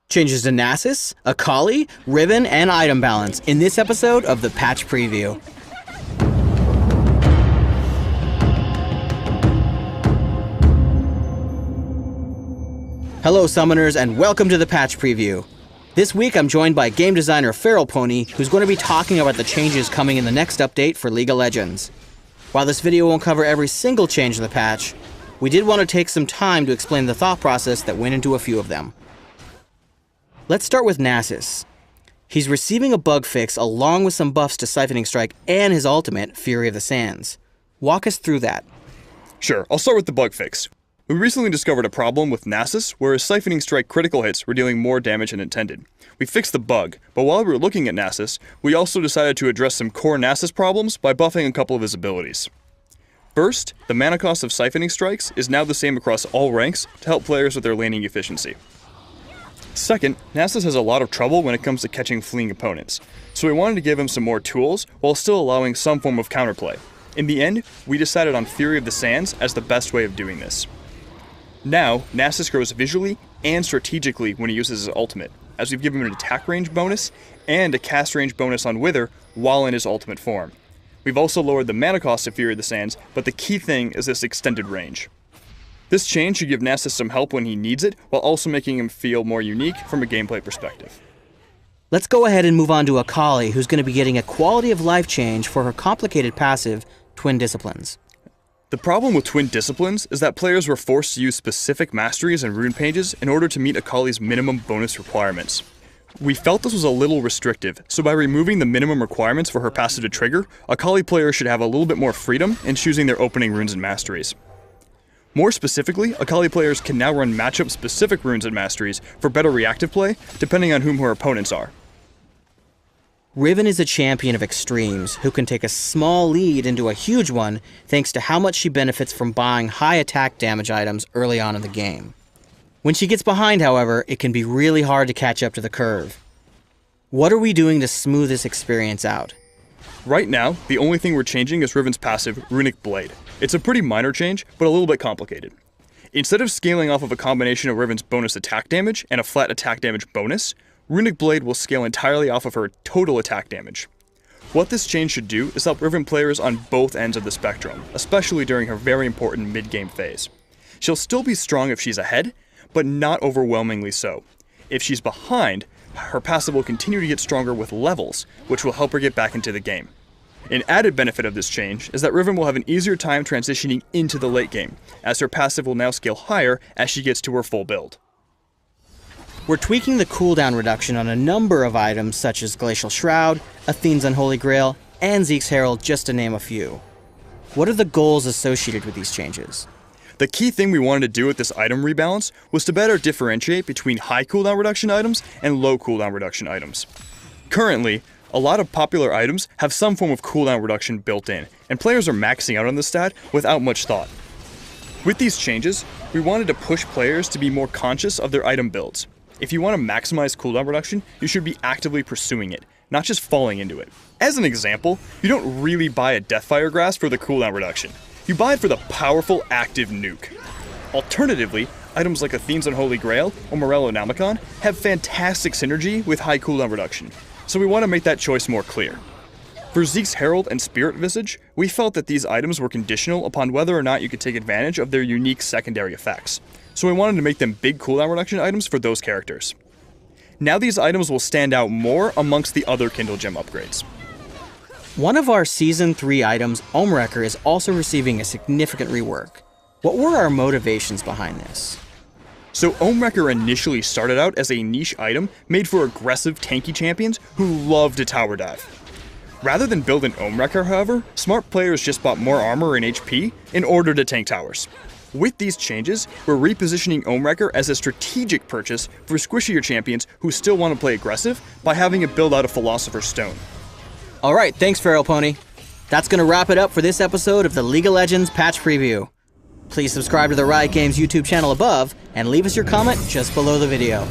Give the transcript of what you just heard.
Changes to Nasus, Akali, Riven, and item balance in this episode of the Patch Preview. Hello summoners and welcome to the Patch Preview. This week I'm joined by game designer Feral Pony, who's going to be talking about the changes coming in the next update for League of Legends. While this video won't cover every single change in the patch, we did want to take some time to explain the thought process that went into a few of them. Let's start with Nasus. He's receiving a bug fix along with some buffs to Siphoning Strike and his ultimate, Fury of the Sands. Walk us through that. Sure, I'll start with the bug fix. We recently discovered a problem with Nasus where his Siphoning Strike critical hits were dealing more damage than intended. We fixed the bug, but while we were looking at Nasus, we also decided to address some core Nasus problems by buffing a couple of his abilities. First, the mana cost of Siphoning Strikes is now the same across all ranks to help players with their laning efficiency. Second, Nasus has a lot of trouble when it comes to catching fleeing opponents, so we wanted to give him some more tools while still allowing some form of counterplay. In the end, we decided on Fury of the Sands as the best way of doing this. Now, Nasus grows visually and strategically when he uses his ultimate, as we've given him an attack range bonus and a cast range bonus on Wither while in his ultimate form. We've also lowered the mana cost of Fury of the Sands, but the key thing is this extended range. This change should give Nasus some help when he needs it, while also making him feel more unique from a gameplay perspective. Let's go ahead and move on to Akali, who's going to be getting a quality of life change for her complicated passive, Twin Disciplines. The problem with Twin Disciplines is that players were forced to use specific masteries and rune pages in order to meet Akali's minimum bonus requirements. We felt this was a little restrictive, so by removing the minimum requirements for her passive to trigger, Akali players should have a little bit more freedom in choosing their opening runes and masteries. More specifically, Akali players can now run matchup-specific runes and masteries for better reactive play, depending on whom her opponents are. Riven is a champion of extremes who can take a small lead into a huge one thanks to how much she benefits from buying high attack damage items early on in the game. When she gets behind, however, it can be really hard to catch up to the curve. What are we doing to smooth this experience out? Right now, the only thing we're changing is Riven's passive, Runic Blade. It's a pretty minor change, but a little bit complicated. Instead of scaling off of a combination of Riven's bonus attack damage and a flat attack damage bonus, Runic Blade will scale entirely off of her total attack damage. What this change should do is help Riven players on both ends of the spectrum, especially during her very important mid-game phase. She'll still be strong if she's ahead, but not overwhelmingly so. If she's behind, her passive will continue to get stronger with levels, which will help her get back into the game. An added benefit of this change is that Riven will have an easier time transitioning into the late game, as her passive will now scale higher as she gets to her full build. We're tweaking the cooldown reduction on a number of items such as Glacial Shroud, Athene's Unholy Grail, and Zeke's Herald, just to name a few. What are the goals associated with these changes? The key thing we wanted to do with this item rebalance was to better differentiate between high cooldown reduction items and low cooldown reduction items. Currently, a lot of popular items have some form of cooldown reduction built in, and players are maxing out on this stat without much thought. With these changes, we wanted to push players to be more conscious of their item builds. If you want to maximize cooldown reduction, you should be actively pursuing it, not just falling into it. As an example, you don't really buy a Deathfire Grasp for the cooldown reduction. You buy it for the powerful active nuke. Alternatively, items like Athene's Unholy Grail or Morello Namicon have fantastic synergy with high cooldown reduction, so we want to make that choice more clear. For Zeke's Herald and Spirit Visage, we felt that these items were conditional upon whether or not you could take advantage of their unique secondary effects, so we wanted to make them big cooldown reduction items for those characters. Now these items will stand out more amongst the other Kindle Gem upgrades. One of our Season 3 items, Ohmwrecker, is also receiving a significant rework. What were our motivations behind this? So Ohmwrecker initially started out as a niche item made for aggressive tanky champions who love to tower dive. Rather than build an Ohmwrecker, however, smart players just bought more armor and HP in order to tank towers. With these changes, we're repositioning Ohmwrecker as a strategic purchase for squishier champions who still want to play aggressive by having it build out a Philosopher's Stone. Alright, thanks Feral Pony. That's going to wrap it up for this episode of the League of Legends Patch Preview. Please subscribe to the Riot Games YouTube channel above, and leave us your comment just below the video.